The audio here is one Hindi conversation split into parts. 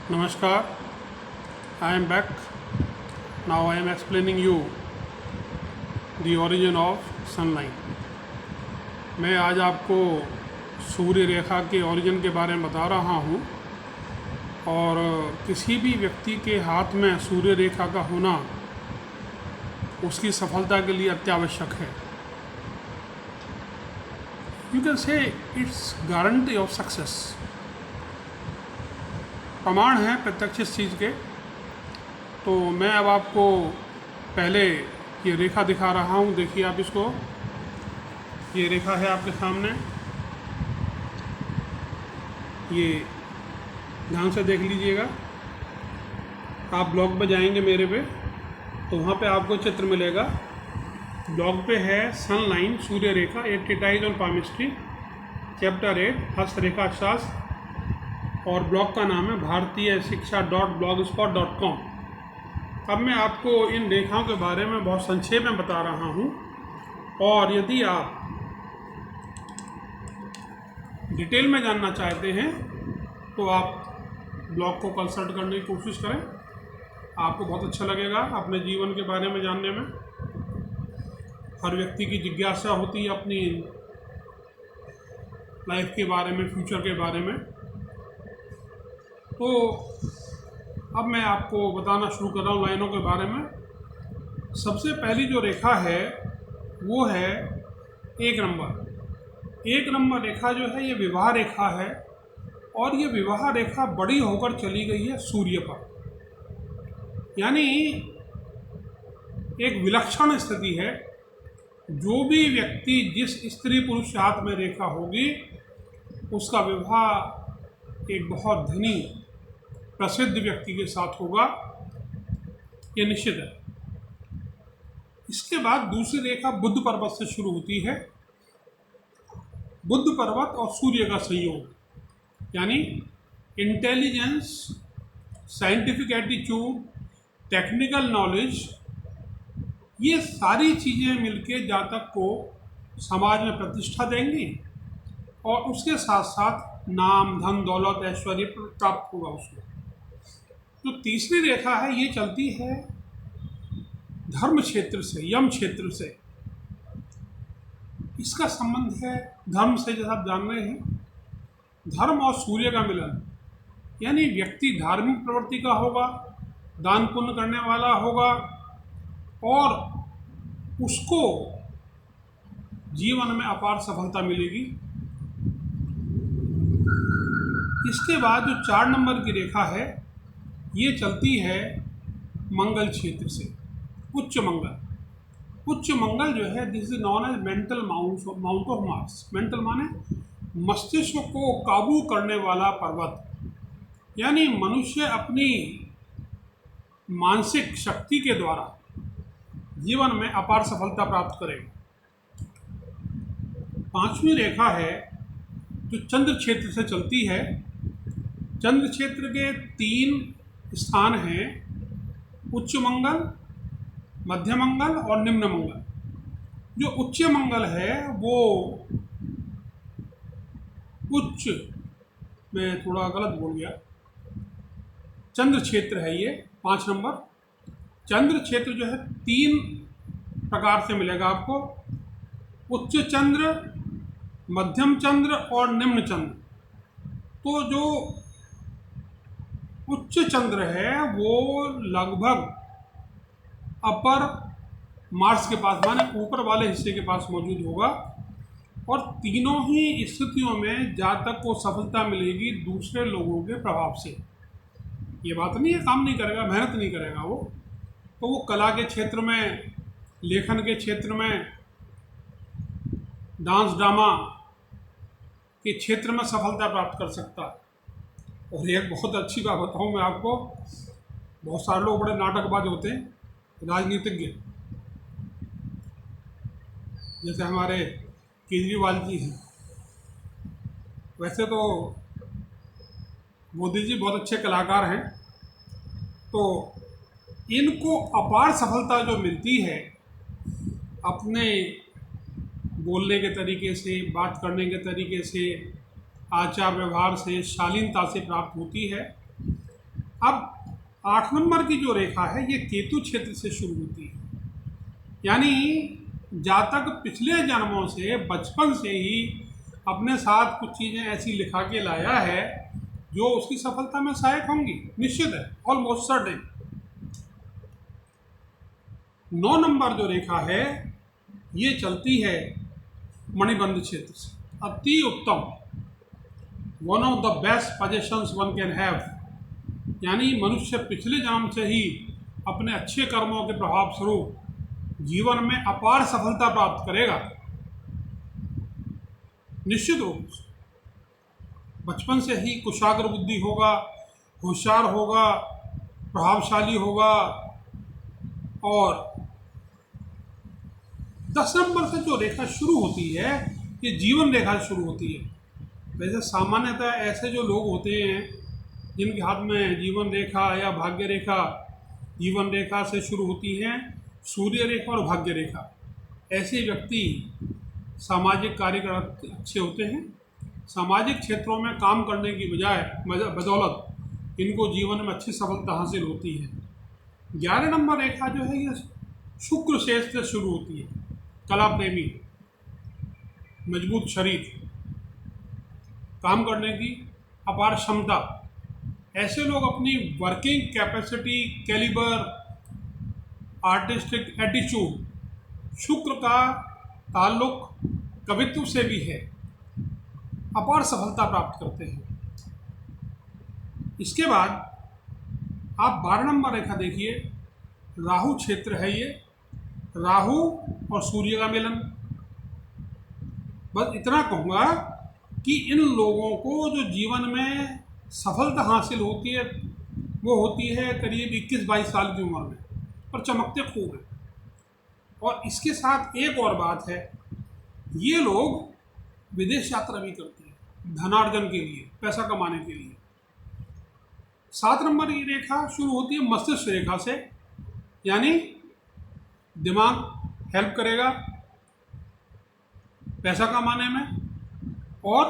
Namaskar, I am back. Now I am explaining you the origin of sunlight. मैं आज आपको सूर्य रेखा के ओरिजिन के बारे में बता रहा हूँ और किसी भी व्यक्ति के हाथ में सूर्य रेखा का होना उसकी सफलता के लिए अत्यावश्यक है. You can say it's guarantee of success. प्रमाण है प्रत्यक्ष इस चीज़ के. तो मैं अब आपको पहले ये रेखा दिखा रहा हूँ. देखिए आप इसको, ये रेखा है आपके सामने. ये ध्यान से देख लीजिएगा. आप ब्लॉग पे जाएंगे मेरे पे तो वहाँ पे आपको चित्र मिलेगा. ब्लॉग पे है सन लाइन सूर्य रेखा, a treatise on palmistry, chapter 8 हस्तरेखा शास्त्र, और ब्लॉग का नाम है भारतीय शिक्षा .blogspot.com. अब मैं आपको इन रेखाओं के बारे में बहुत संक्षेप में बता रहा हूँ, और यदि आप डिटेल में जानना चाहते हैं तो आप ब्लॉग को कंसल्ट करने की कोशिश करें. आपको बहुत अच्छा लगेगा अपने जीवन के बारे में जानने में. हर व्यक्ति की जिज्ञासा होती है अपनी लाइफ के बारे में, फ्यूचर के बारे में. तो अब मैं आपको बताना शुरू कर रहा हूँ लाइनों के बारे में. सबसे पहली जो रेखा है वो है 1 नंबर. 1 नंबर रेखा जो है ये विवाह रेखा है, और ये विवाह रेखा बड़ी होकर चली गई है सूर्य पर. यानी एक विलक्षण स्थिति है. जो भी व्यक्ति जिस स्त्री पुरुष के हाथ में रेखा होगी उसका विवाह एक बहुत धनी प्रसिद्ध व्यक्ति के साथ होगा, ये निश्चित है. इसके बाद दूसरी रेखा बुध पर्वत से शुरू होती है. बुध पर्वत और सूर्य का संयोग, यानी intelligence, scientific attitude, technical knowledge, ये सारी चीज़ें मिलके जातक को समाज में प्रतिष्ठा देंगी और उसके साथ साथ नाम, धन, दौलत, ऐश्वर्य प्राप्त होगा उसको. जो तीसरी रेखा है ये चलती है धर्म क्षेत्र से, यम क्षेत्र से. इसका संबंध है धर्म से, जैसा आप जान रहे हैं. धर्म और सूर्य का मिलन, यानी व्यक्ति धार्मिक प्रवृत्ति का होगा, दान पुण्य करने वाला होगा, और उसको जीवन में अपार सफलता मिलेगी. इसके बाद जो 4 नंबर की रेखा है ये चलती है मंगल क्षेत्र से, उच्च मंगल. उच्च मंगल जो है this is known as mental mount of Mars. Mental माने मस्तिष्क को काबू करने वाला पर्वत. यानी मनुष्य अपनी मानसिक शक्ति के द्वारा जीवन में अपार सफलता प्राप्त करेगा. 5वीं रेखा है जो चंद्र क्षेत्र से चलती है. चंद्र क्षेत्र के 3 स्थान हैं, उच्च मंगल, मध्य मंगल और निम्न मंगल. जो उच्च मंगल है वो उच्च, मैं थोड़ा गलत बोल गया, चंद्र क्षेत्र है ये 5 नंबर. चंद्र क्षेत्र जो है 3 प्रकार से मिलेगा आपको: उच्च चंद्र, मध्यम चंद्र और निम्न चंद्र. तो जो उच्च चंद्र है वो लगभग अपर मार्स के पास, माने ऊपर वाले हिस्से के पास मौजूद होगा. और तीनों ही स्थितियों में जातक को सफलता मिलेगी दूसरे लोगों के प्रभाव से. ये बात नहीं है काम नहीं करेगा, मेहनत नहीं करेगा वो. तो वो कला के क्षेत्र में, लेखन के क्षेत्र में, डांस ड्रामा के क्षेत्र में सफलता प्राप्त कर सकता है. और एक बहुत अच्छी बात बताऊँ मैं आपको, बहुत सारे लोग बड़े नाटकबाज होते हैं, राजनीतिज्ञ, जैसे हमारे केजरीवाल जी हैं. वैसे तो मोदी जी बहुत अच्छे कलाकार हैं. तो इनको अपार सफलता जो मिलती है अपने बोलने के तरीके से, बात करने के तरीके से, आचार व्यवहार से, शालीनता से प्राप्त होती है. अब 8 नंबर की जो रेखा है ये केतु क्षेत्र से शुरू होती है, यानी जातक पिछले जन्मों से बचपन से ही अपने साथ कुछ चीज़ें ऐसी लिखा के लाया है जो उसकी सफलता में सहायक होंगी, निश्चित है, ऑलमोस्ट सर्टेन। 9 नंबर जो रेखा है ये चलती है मणिबंध क्षेत्र से, अति उत्तम, one of the best positions one can have, यानी मनुष्य पिछले जन्म से ही अपने अच्छे कर्मों के प्रभाव स्वरूप जीवन में अपार सफलता प्राप्त करेगा, निश्चित रूप से। बचपन से ही कुशाग्र बुद्धि होगा, होशियार होगा, प्रभावशाली होगा। और 10 नंबर से जो रेखा शुरू होती है ये जीवन रेखा शुरू होती है। वैसे सामान्यतः ऐसे जो लोग होते हैं जिनके हाथ में जीवन रेखा या भाग्य रेखा, जीवन रेखा से शुरू होती हैं सूर्य रेखा और भाग्य रेखा, ऐसे व्यक्ति सामाजिक कार्य कर अच्छे होते हैं। सामाजिक क्षेत्रों में काम करने की बदौलत इनको जीवन में अच्छी सफलता हासिल होती है। 11 नंबर रेखा जो है ये शुक्र शेष से शुरू होती है, कला प्रेमी, मजबूत शरीर, काम करने की अपार क्षमता, ऐसे लोग अपनी working capacity, calibre, artistic attitude, शुक्र का ताल्लुक कवित्व से भी है, अपार सफलता प्राप्त करते हैं। इसके बाद आप 12 नंबर रेखा देखिए, राहु क्षेत्र है ये, राहु और सूर्य का मिलन। बस इतना कहूँगा कि इन लोगों को जो जीवन में सफलता हासिल होती है वो होती है करीब 21-22 साल की उम्र में, और चमकते खूब हैं। और इसके साथ एक और बात है, ये लोग विदेश यात्रा भी करते हैं धनार्जन के लिए, पैसा कमाने के लिए। 7 नंबर की रेखा शुरू होती है मस्तिष्क रेखा से, यानी दिमाग हेल्प करेगा पैसा कमाने में और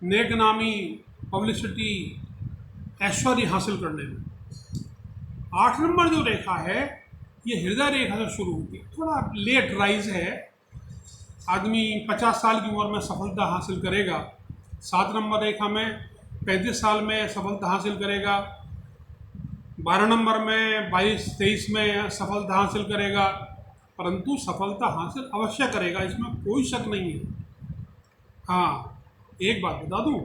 नेक नामी, पब्लिसिटी, ऐश्वर्य हासिल करने में। 8 नंबर जो रेखा है ये हृदय रेखा से शुरू होती है, थोड़ा लेट राइज है, आदमी 50 साल की उम्र में सफलता हासिल करेगा। 7 नंबर रेखा में 35 साल में सफलता हासिल करेगा, 12 नंबर में 22-23 में सफलता हासिल करेगा, परंतु सफलता हासिल अवश्य करेगा, इसमें कोई शक नहीं है। हाँ, एक बात बता दूं,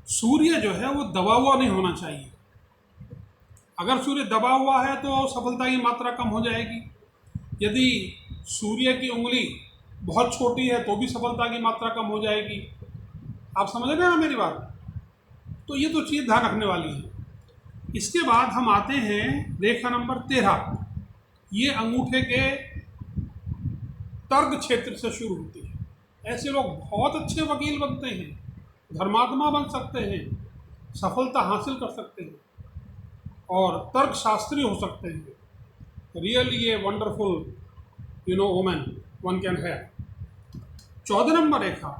सूर्य जो है वो दबा हुआ नहीं होना चाहिए। अगर सूर्य दबा हुआ है तो सफलता की मात्रा कम हो जाएगी। यदि सूर्य की उंगली बहुत छोटी है तो भी सफलता की मात्रा कम हो जाएगी। आप समझ रहे हैं ना मेरी बात? तो ये तो चीज़ ध्यान रखने वाली है। इसके बाद हम आते हैं रेखा नंबर 13, ये अंगूठे के तर्क क्षेत्र से शुरू होती है। ऐसे लोग बहुत अच्छे वकील बनते हैं, धर्मात्मा बन सकते हैं, सफलता हासिल कर सकते हैं और तर्कशास्त्री हो सकते हैं। रियली ये wonderful women one can have. 14 number रेखा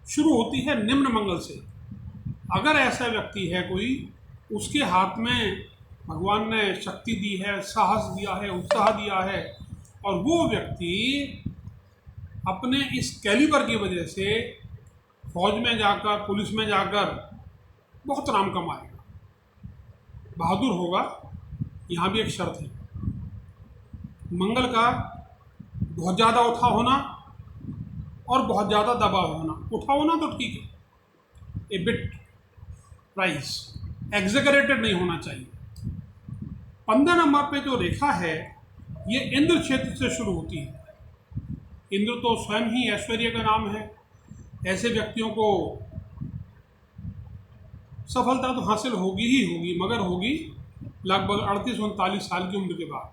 शुरू होती है निम्न मंगल से। अगर ऐसा व्यक्ति है कोई, उसके हाथ में भगवान ने शक्ति दी है, साहस दिया है, उत्साह दिया है, और वो व्यक्ति अपने इस कैलिबर की वजह से फौज में जाकर, पुलिस में जाकर बहुत नाम कमाएगा, बहादुर होगा। यहाँ भी एक शर्त है, मंगल का बहुत ज़्यादा उठा होना और बहुत ज़्यादा दबाव होना। उठा होना तो ठीक है, ए बिट प्राइस, एग्जेगरेटेड नहीं होना चाहिए। 15 नंबर पे जो रेखा है ये इंद्र क्षेत्र से शुरू होती है। इंद्र तो स्वयं ही ऐश्वर्य का नाम है। ऐसे व्यक्तियों को सफलता तो हासिल होगी ही होगी, मगर होगी लगभग 38-39 साल की उम्र के बाद।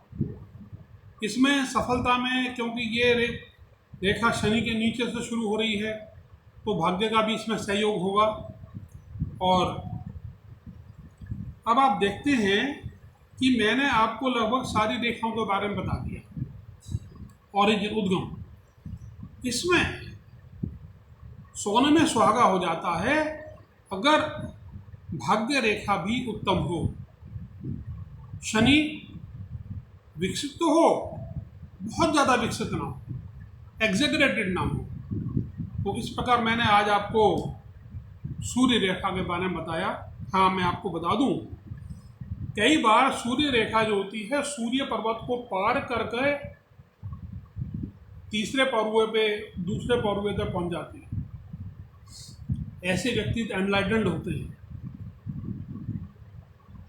इसमें सफलता में, क्योंकि ये रेखा शनि के नीचे से शुरू हो रही है, तो भाग्य का भी इसमें सहयोग होगा। और अब आप देखते हैं कि मैंने आपको लगभग सारी रेखाओं के बारे में बता दिया। ओरिजिन, उद्गम, इसमें सोने में सुहागा हो जाता है अगर भाग्य रेखा भी उत्तम हो, शनि विकसित तो हो, बहुत ज़्यादा विकसित ना हो, एग्जेगरेटेड ना हो, तो इस प्रकार मैंने आज आपको सूर्य रेखा के बारे में बताया। हाँ, मैं आपको बता दूं, कई बार सूर्य रेखा जो होती है सूर्य पर्वत को पार करके तीसरे पर्वत पे, दूसरे पर्वत तक पहुंच जाती है। ऐसे व्यक्ति एनलाइटेंड होते हैं,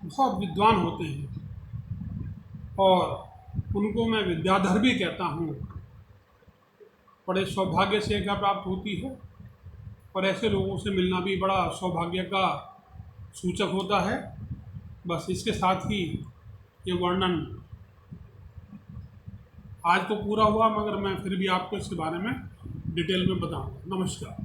बहुत विद्वान होते हैं और उनको मैं विद्याधर भी कहता हूँ। बड़े सौभाग्य से क्या प्राप्त होती है और ऐसे लोगों से मिलना भी बड़ा सौभाग्य का सूचक होता है। बस इसके साथ ही ये वर्णन आज तो पूरा हुआ, मगर मैं फिर भी आपको इसके बारे में डिटेल में बताऊंगा। नमस्कार।